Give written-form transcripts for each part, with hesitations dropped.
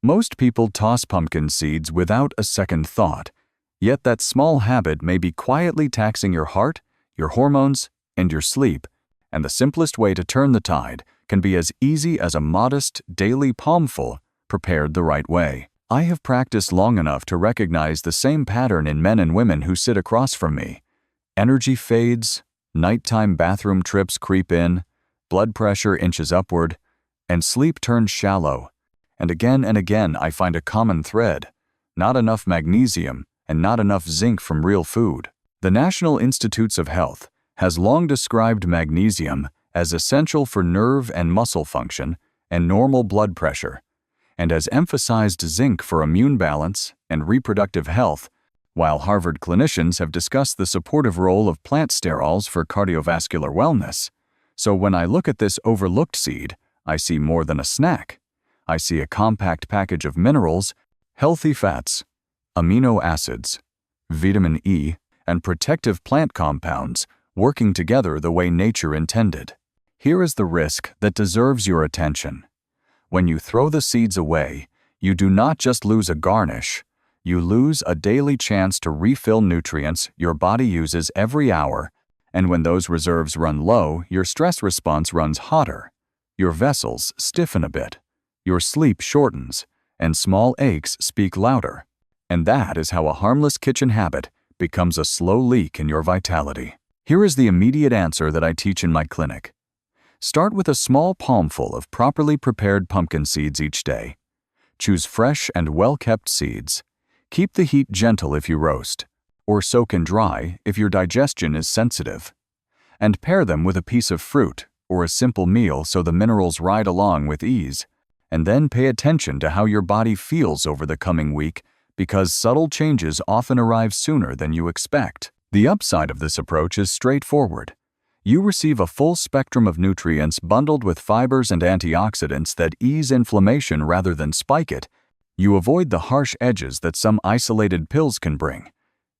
Most people toss pumpkin seeds without a second thought, yet that small habit may be quietly taxing your heart, your hormones, and your sleep, and the simplest way to turn the tide can be as easy as a modest, daily palmful prepared the right way. I have practiced long enough to recognize the same pattern in men and women who sit across from me. Energy fades, nighttime bathroom trips creep in, blood pressure inches upward, and sleep turns shallow. And again I find a common thread: not enough magnesium and not enough zinc from real food. The National Institutes of Health has long described magnesium as essential for nerve and muscle function and normal blood pressure, and has emphasized zinc for immune balance and reproductive health, while Harvard clinicians have discussed the supportive role of plant sterols for cardiovascular wellness. So when I look at this overlooked seed, I see more than a snack. I see a compact package of minerals, healthy fats, amino acids, vitamin E, and protective plant compounds working together the way nature intended. Here is the risk that deserves your attention. When you throw the seeds away, you do not just lose a garnish, you lose a daily chance to refill nutrients your body uses every hour, and when those reserves run low, your stress response runs hotter, your vessels stiffen a bit, your sleep shortens, and small aches speak louder. And that is how a harmless kitchen habit becomes a slow leak in your vitality. Here is the immediate answer that I teach in my clinic. Start with a small palmful of properly prepared pumpkin seeds each day. Choose fresh and well-kept seeds. Keep the heat gentle if you roast, or soak and dry if your digestion is sensitive. And pair them with a piece of fruit or a simple meal so the minerals ride along with ease. And then pay attention to how your body feels over the coming week, because subtle changes often arrive sooner than you expect. The upside of this approach is straightforward. You receive a full spectrum of nutrients bundled with fibers and antioxidants that ease inflammation rather than spike it. You avoid the harsh edges that some isolated pills can bring.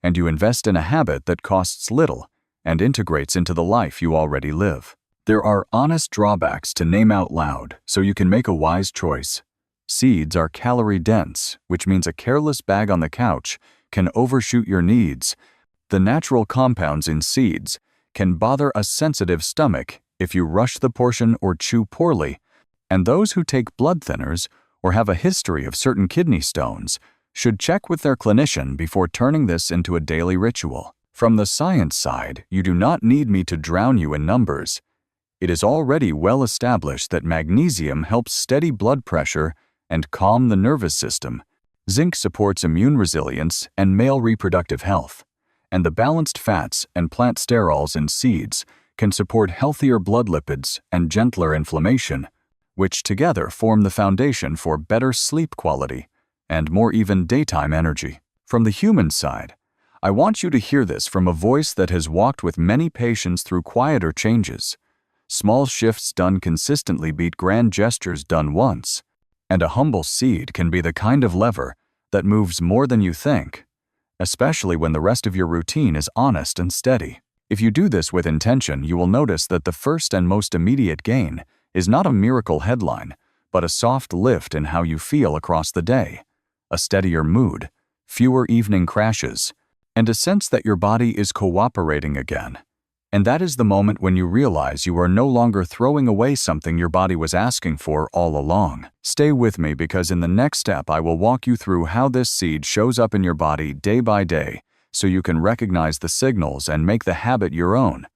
And you invest in a habit that costs little and integrates into the life you already live. There are honest drawbacks to name out loud, so you can make a wise choice. Seeds are calorie-dense, which means a careless bag on the couch can overshoot your needs. The natural compounds in seeds can bother a sensitive stomach if you rush the portion or chew poorly, and those who take blood thinners or have a history of certain kidney stones should check with their clinician before turning this into a daily ritual. From the science side, you do not need me to drown you in numbers. It is already well established that magnesium helps steady blood pressure and calm the nervous system. Zinc supports immune resilience and male reproductive health. And the balanced fats and plant sterols in seeds can support healthier blood lipids and gentler inflammation, which together form the foundation for better sleep quality and more even daytime energy. From the human side, I want you to hear this from a voice that has walked with many patients through quieter changes. Small shifts done consistently beat grand gestures done once, and a humble seed can be the kind of lever that moves more than you think, especially when the rest of your routine is honest and steady. If you do this with intention, you will notice that the first and most immediate gain is not a miracle headline, but a soft lift in how you feel across the day, a steadier mood, fewer evening crashes, and a sense that your body is cooperating again. And that is the moment when you realize you are no longer throwing away something your body was asking for all along. Stay with me, because in the next step I will walk you through how this seed shows up in your body day by day so you can recognize the signals and make the habit your own.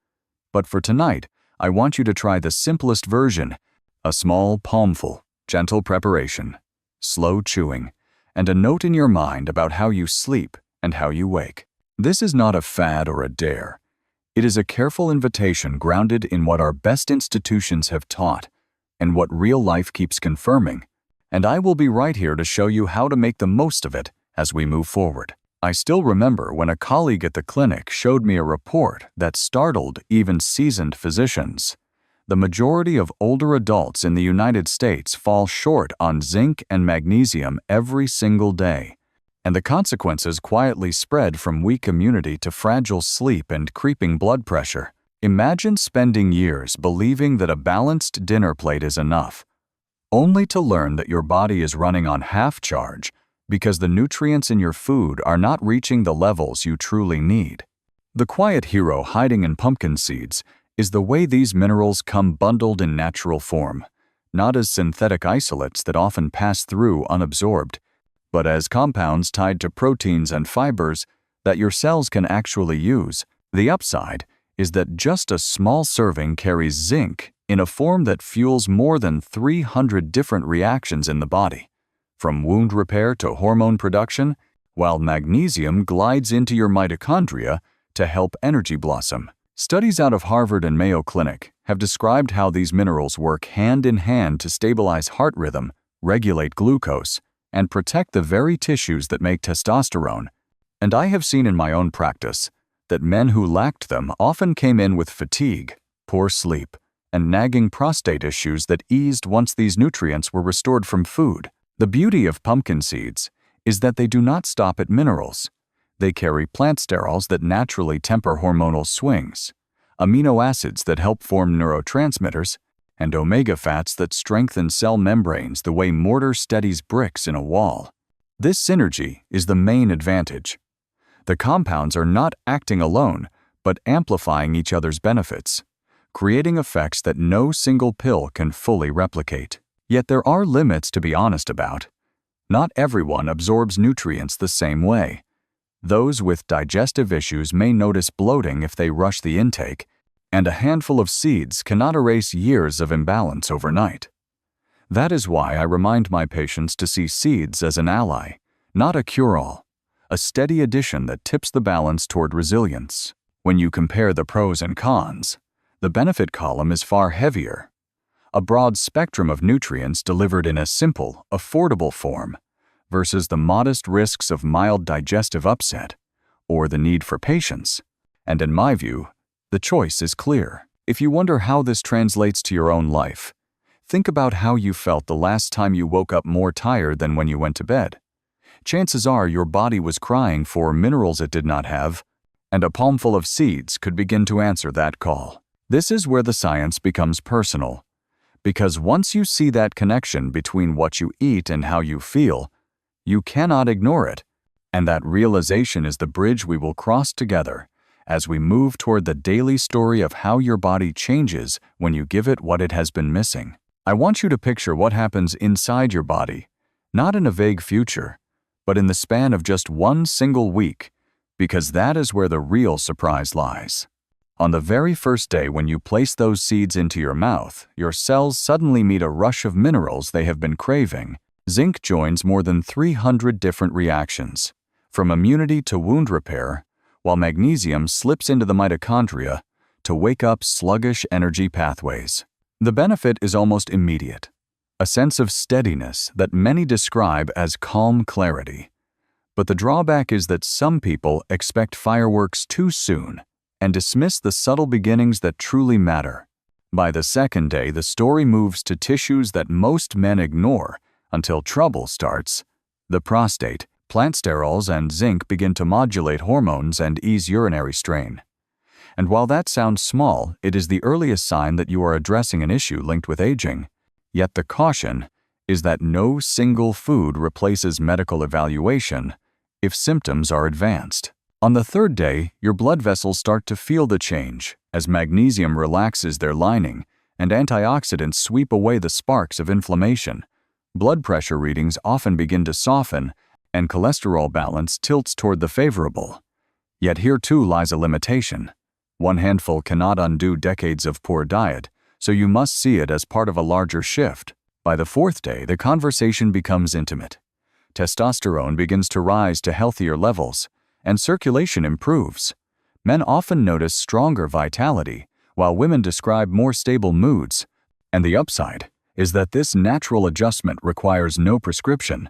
But for tonight, I want you to try the simplest version: a small palmful, gentle preparation, slow chewing, and a note in your mind about how you sleep and how you wake. This is not a fad or a dare. It is a careful invitation grounded in what our best institutions have taught and what real life keeps confirming, and I will be right here to show you how to make the most of it as we move forward. I still remember when a colleague at the clinic showed me a report that startled even seasoned physicians. The majority of older adults in the United States fall short on zinc and magnesium every single day, and the consequences quietly spread from weak immunity to fragile sleep and creeping blood pressure. Imagine spending years believing that a balanced dinner plate is enough, only to learn that your body is running on half charge because the nutrients in your food are not reaching the levels you truly need. The quiet hero hiding in pumpkin seeds is the way these minerals come bundled in natural form, not as synthetic isolates that often pass through unabsorbed, but as compounds tied to proteins and fibers that your cells can actually use. The upside is that just a small serving carries zinc in a form that fuels more than 300 different reactions in the body, from wound repair to hormone production, while magnesium glides into your mitochondria to help energy blossom. Studies out of Harvard and Mayo Clinic have described how these minerals work hand in hand to stabilize heart rhythm, regulate glucose, and protect the very tissues that make testosterone. And I have seen in my own practice that men who lacked them often came in with fatigue, poor sleep, and nagging prostate issues that eased once these nutrients were restored from food. The beauty of pumpkin seeds is that they do not stop at minerals. They carry plant sterols that naturally temper hormonal swings, amino acids that help form neurotransmitters, and omega fats that strengthen cell membranes the way mortar steadies bricks in a wall. This synergy is the main advantage. The compounds are not acting alone, but amplifying each other's benefits, creating effects that no single pill can fully replicate. Yet there are limits to be honest about. Not everyone absorbs nutrients the same way. Those with digestive issues may notice bloating if they rush the intake, and a handful of seeds cannot erase years of imbalance overnight. That is why I remind my patients to see seeds as an ally, not a cure-all, a steady addition that tips the balance toward resilience. When you compare the pros and cons, the benefit column is far heavier. A broad spectrum of nutrients delivered in a simple, affordable form, versus the modest risks of mild digestive upset, or the need for patience. And in my view, the choice is clear. If you wonder how this translates to your own life, think about how you felt the last time you woke up more tired than when you went to bed. Chances are your body was crying for minerals it did not have, and a palmful of seeds could begin to answer that call. This is where the science becomes personal, because once you see that connection between what you eat and how you feel, you cannot ignore it, and that realization is the bridge we will cross together as we move toward the daily story of how your body changes when you give it what it has been missing. I want you to picture what happens inside your body, not in a vague future, but in the span of just one single week, because that is where the real surprise lies. On the very first day when you place those seeds into your mouth, your cells suddenly meet a rush of minerals they have been craving. Zinc joins more than 300 different reactions, from immunity to wound repair, while magnesium slips into the mitochondria to wake up sluggish energy pathways. The benefit is almost immediate, a sense of steadiness that many describe as calm clarity. But the drawback is that some people expect fireworks too soon and dismiss the subtle beginnings that truly matter. By the second day, the story moves to tissues that most men ignore until trouble starts. The prostate, plant sterols, and zinc begin to modulate hormones and ease urinary strain. And while that sounds small, it is the earliest sign that you are addressing an issue linked with aging. Yet the caution is that no single food replaces medical evaluation if symptoms are advanced. On the third day, your blood vessels start to feel the change as magnesium relaxes their lining and antioxidants sweep away the sparks of inflammation. Blood pressure readings often begin to soften, and cholesterol balance tilts toward the favorable. Yet here too lies a limitation. One handful cannot undo decades of poor diet, so you must see it as part of a larger shift. By the fourth day, the conversation becomes intimate. Testosterone begins to rise to healthier levels, and circulation improves. Men often notice stronger vitality, while women describe more stable moods. And the upside is that this natural adjustment requires no prescription.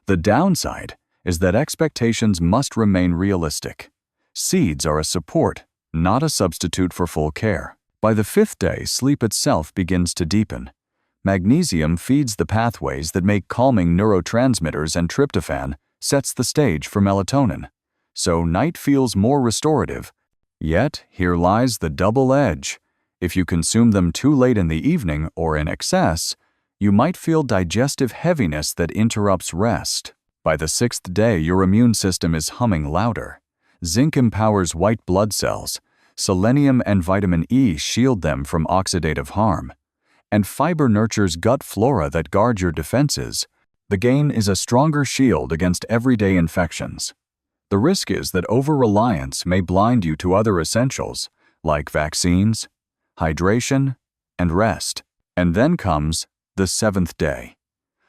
The downside is that expectations must remain realistic. Seeds are a support, not a substitute for full care. By the fifth day, sleep itself begins to deepen. Magnesium feeds the pathways that make calming neurotransmitters, and tryptophan sets the stage for melatonin. So night feels more restorative. Yet here lies the double edge. If you consume them too late in the evening or in excess, You might feel digestive heaviness that interrupts rest. By the 6th day, your immune system is humming louder. Zinc empowers white blood cells. Selenium and vitamin E shield them from oxidative harm. And fiber nurtures gut flora that guard your defenses. The gain is a stronger shield against everyday infections. The risk is that over-reliance may blind you to other essentials, like vaccines, hydration, and rest. And then comes the 7th day,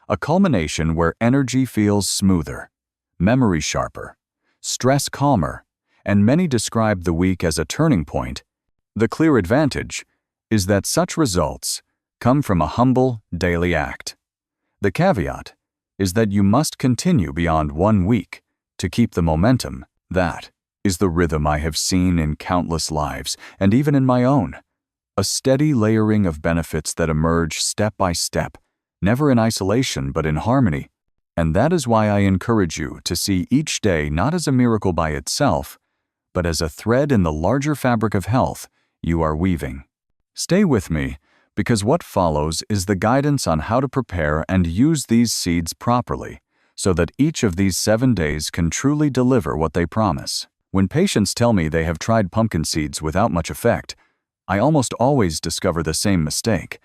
a culmination where energy feels smoother, memory sharper, stress calmer, and many describe the week as a turning point. The clear advantage is that such results come from a humble daily act. The caveat is that you must continue beyond 1 week to keep the momentum. That is the rhythm I have seen in countless lives, and even in my own. A steady layering of benefits that emerge step by step, never in isolation but in harmony. And that is why I encourage you to see each day not as a miracle by itself, but as a thread in the larger fabric of health you are weaving. Stay with me, because what follows is the guidance on how to prepare and use these seeds properly, so that each of these 7 days can truly deliver what they promise. When patients tell me they have tried pumpkin seeds without much effect, I almost always discover the same mistake.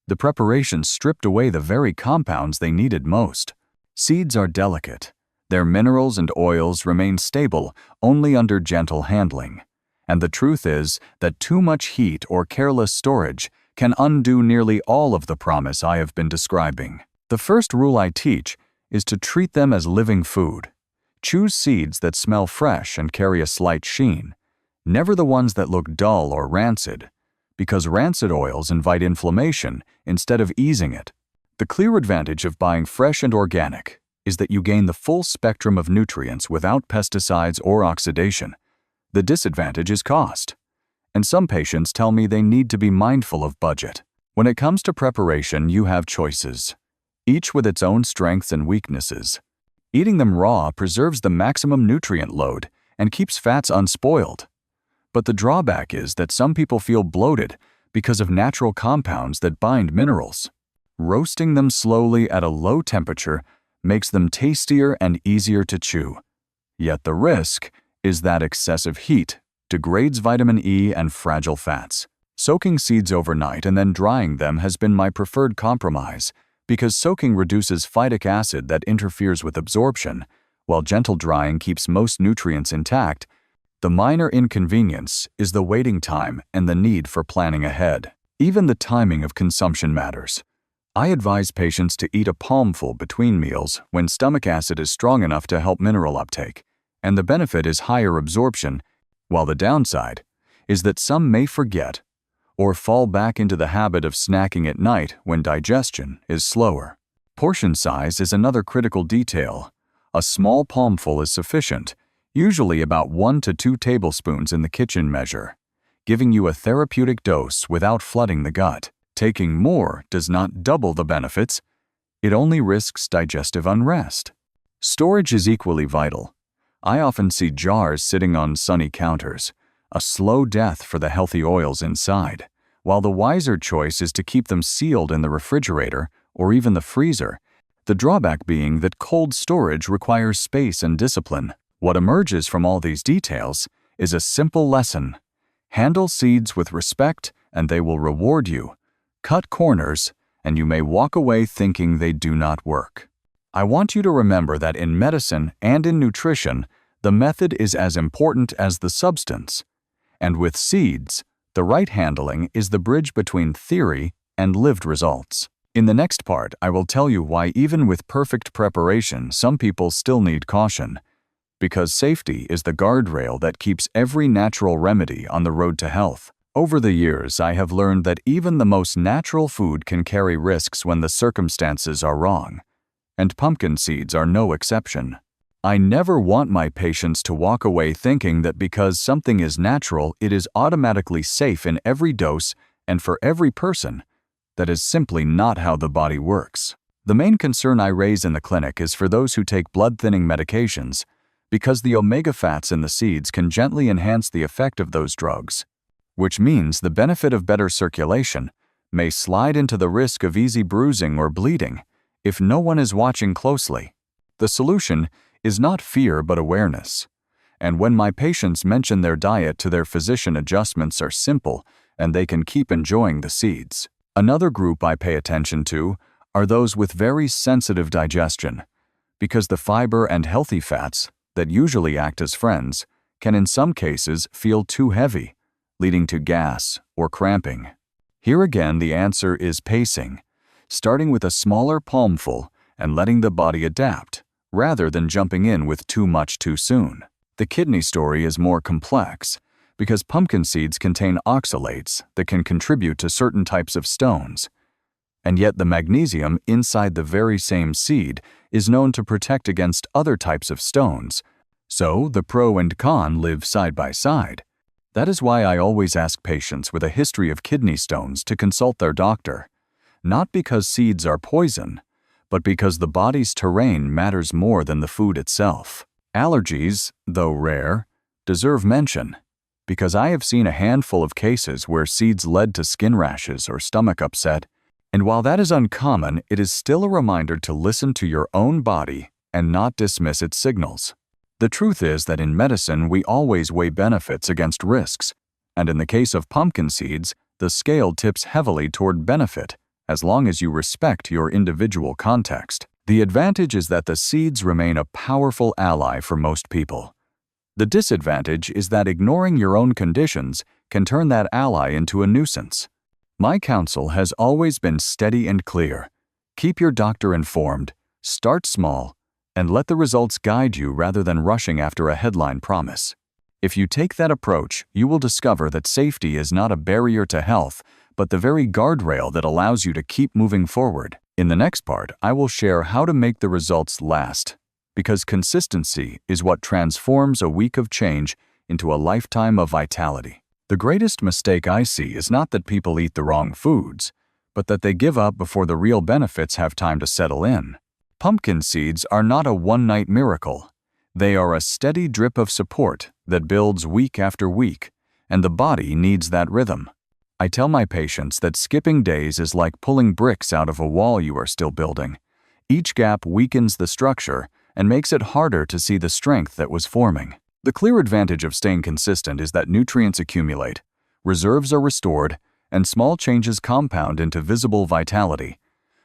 The preparation stripped away the very compounds they needed most. Seeds are delicate. Their minerals and oils remain stable only under gentle handling. And the truth is that too much heat or careless storage can undo nearly all of the promise I have been describing. The first rule I teach is to treat them as living food. Choose seeds that smell fresh and carry a slight sheen, never the ones that look dull or rancid, because rancid oils invite inflammation instead of easing it. The clear advantage of buying fresh and organic is that you gain the full spectrum of nutrients without pesticides or oxidation. The disadvantage is cost. And some patients tell me they need to be mindful of budget. When it comes to preparation, you have choices, each with its own strengths and weaknesses. Eating them raw preserves the maximum nutrient load and keeps fats unspoiled. But the drawback is that some people feel bloated because of natural compounds that bind minerals. Roasting them slowly at a low temperature makes them tastier and easier to chew. Yet the risk is that excessive heat degrades vitamin E and fragile fats. Soaking seeds overnight and then drying them has been my preferred compromise, because soaking reduces phytic acid that interferes with absorption, while gentle drying keeps most nutrients intact. The minor inconvenience is the waiting time and the need for planning ahead. Even the timing of consumption matters. I advise patients to eat a palmful between meals when stomach acid is strong enough to help mineral uptake, and the benefit is higher absorption, while the downside is that some may forget or fall back into the habit of snacking at night when digestion is slower. Portion size is another critical detail. A small palmful is sufficient, usually about 1 to 2 tablespoons in the kitchen measure, giving you a therapeutic dose without flooding the gut. Taking more does not double the benefits, it only risks digestive unrest. Storage is equally vital. I often see jars sitting on sunny counters, a slow death for the healthy oils inside, while the wiser choice is to keep them sealed in the refrigerator or even the freezer, the drawback being that cold storage requires space and discipline. What emerges from all these details is a simple lesson. Handle seeds with respect and they will reward you. Cut corners and you may walk away thinking they do not work. I want you to remember that in medicine and in nutrition, the method is as important as the substance. And with seeds, the right handling is the bridge between theory and lived results. In the next part, I will tell you why even with perfect preparation, some people still need caution. Because safety is the guardrail that keeps every natural remedy on the road to health. Over the years, I have learned that even the most natural food can carry risks when the circumstances are wrong. And pumpkin seeds are no exception. I never want my patients to walk away thinking that because something is natural, it is automatically safe in every dose and for every person. That is simply not how the body works. The main concern I raise in the clinic is for those who take blood-thinning medications, because the omega fats in the seeds can gently enhance the effect of those drugs, which means the benefit of better circulation may slide into the risk of easy bruising or bleeding if no one is watching closely. The solution is not fear but awareness. And when my patients mention their diet to their physician, adjustments are simple and they can keep enjoying the seeds. Another group I pay attention to are those with very sensitive digestion, because the fiber and healthy fats that usually act as friends can in some cases feel too heavy, leading to gas or cramping. Here again, the answer is pacing, starting with a smaller palmful and letting the body adapt, rather than jumping in with too much too soon. The kidney story is more complex, because pumpkin seeds contain oxalates that can contribute to certain types of stones. And yet the magnesium inside the very same seed is known to protect against other types of stones. So the pro and con live side by side. That is why I always ask patients with a history of kidney stones to consult their doctor, not because seeds are poison, but because the body's terrain matters more than the food itself. Allergies, though rare, deserve mention, because I have seen a handful of cases where seeds led to skin rashes or stomach upset, and while that is uncommon, it is still a reminder to listen to your own body and not dismiss its signals. The truth is that in medicine we always weigh benefits against risks, and in the case of pumpkin seeds, the scale tips heavily toward benefit, as long as you respect your individual context. The advantage is that the seeds remain a powerful ally for most people. The disadvantage is that ignoring your own conditions can turn that ally into a nuisance. My counsel has always been steady and clear. Keep your doctor informed, start small, and let the results guide you rather than rushing after a headline promise. If you take that approach, you will discover that safety is not a barrier to health, but the very guardrail that allows you to keep moving forward. In the next part, I will share how to make the results last, because consistency is what transforms a week of change into a lifetime of vitality. The greatest mistake I see is not that people eat the wrong foods, but that they give up before the real benefits have time to settle in. Pumpkin seeds are not a one-night miracle. They are a steady drip of support that builds week after week, and the body needs that rhythm. I tell my patients that skipping days is like pulling bricks out of a wall you are still building. Each gap weakens the structure and makes it harder to see the strength that was forming. The clear advantage of staying consistent is that nutrients accumulate, reserves are restored, and small changes compound into visible vitality.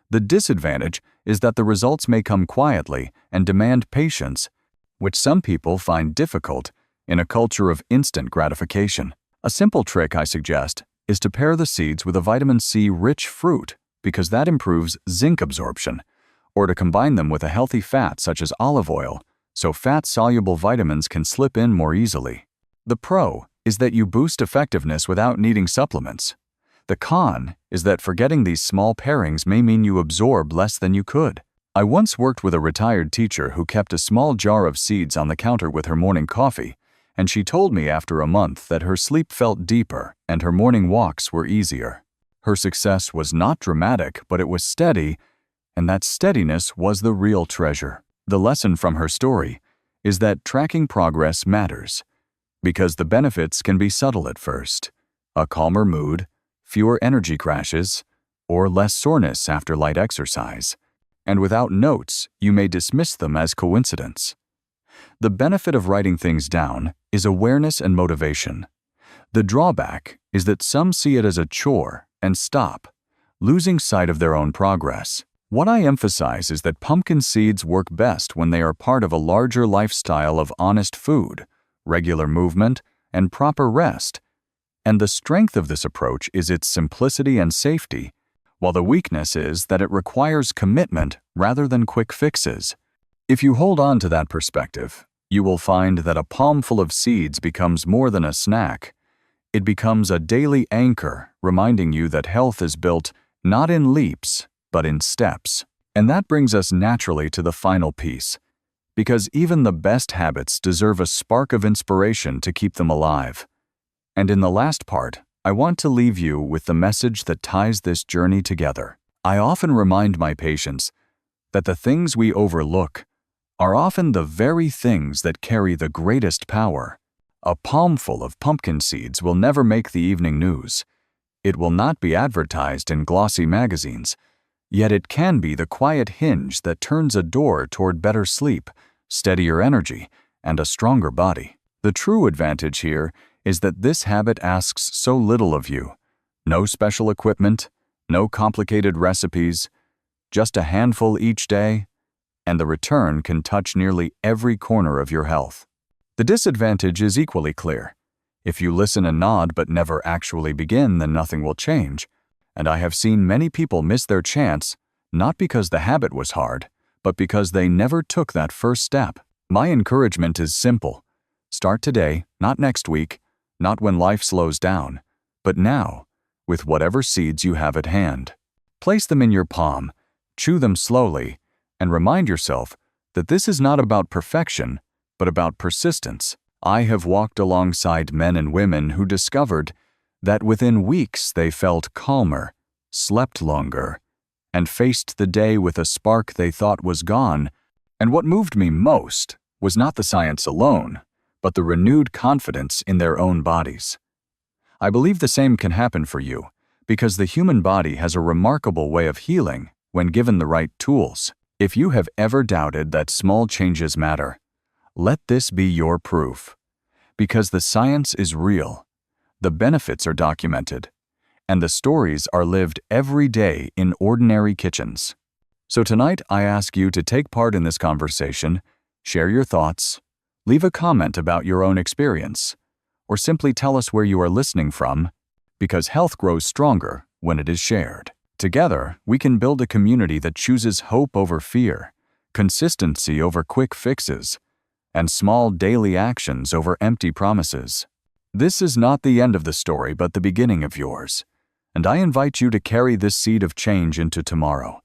The disadvantage is that the results may come quietly and demand patience, which some people find difficult in a culture of instant gratification. A simple trick I suggest is to pair the seeds with a vitamin C-rich fruit, because that improves zinc absorption, or to combine them with a healthy fat such as olive oil, so fat-soluble vitamins can slip in more easily. The pro is that you boost effectiveness without needing supplements. The con is that forgetting these small pairings may mean you absorb less than you could. I once worked with a retired teacher who kept a small jar of seeds on the counter with her morning coffee, and she told me after a month that her sleep felt deeper and her morning walks were easier. Her success was not dramatic, but it was steady, and that steadiness was the real treasure. The lesson from her story is that tracking progress matters, because the benefits can be subtle at first. A calmer mood, fewer energy crashes, or less soreness after light exercise. And without notes, you may dismiss them as coincidence. The benefit of writing things down is awareness and motivation. The drawback is that some see it as a chore and stop, losing sight of their own progress. What I emphasize is that pumpkin seeds work best when they are part of a larger lifestyle of honest food, regular movement, and proper rest. And the strength of this approach is its simplicity and safety, while the weakness is that it requires commitment rather than quick fixes. If you hold on to that perspective, you will find that a palmful of seeds becomes more than a snack. It becomes a daily anchor, reminding you that health is built not in leaps, but in steps. And that brings us naturally to the final piece, because even the best habits deserve a spark of inspiration to keep them alive. And in the last part, I want to leave you with the message that ties this journey together. I often remind my patients that the things we overlook are often the very things that carry the greatest power. A palmful of pumpkin seeds will never make the evening news. It will not be advertised in glossy magazines, yet it can be the quiet hinge that turns a door toward better sleep, steadier energy, and a stronger body. The true advantage here is that this habit asks so little of you. No special equipment, no complicated recipes, just a handful each day, and the return can touch nearly every corner of your health. The disadvantage is equally clear. If you listen and nod but never actually begin, then nothing will change. And I have seen many people miss their chance, not because the habit was hard, but because they never took that first step. My encouragement is simple. Start today, not next week, not when life slows down, but now, with whatever seeds you have at hand. Place them in your palm, chew them slowly, and remind yourself that this is not about perfection, but about persistence. I have walked alongside men and women who discovered that within weeks they felt calmer, slept longer, and faced the day with a spark they thought was gone. And what moved me most was not the science alone, but the renewed confidence in their own bodies. I believe the same can happen for you, because the human body has a remarkable way of healing when given the right tools. If you have ever doubted that small changes matter, let this be your proof. Because the science is real, the benefits are documented, and the stories are lived every day in ordinary kitchens. So tonight I ask you to take part in this conversation, share your thoughts, leave a comment about your own experience, or simply tell us where you are listening from, because health grows stronger when it is shared. Together, we can build a community that chooses hope over fear, consistency over quick fixes, and small daily actions over empty promises. This is not the end of the story, but the beginning of yours, and I invite you to carry this seed of change into tomorrow.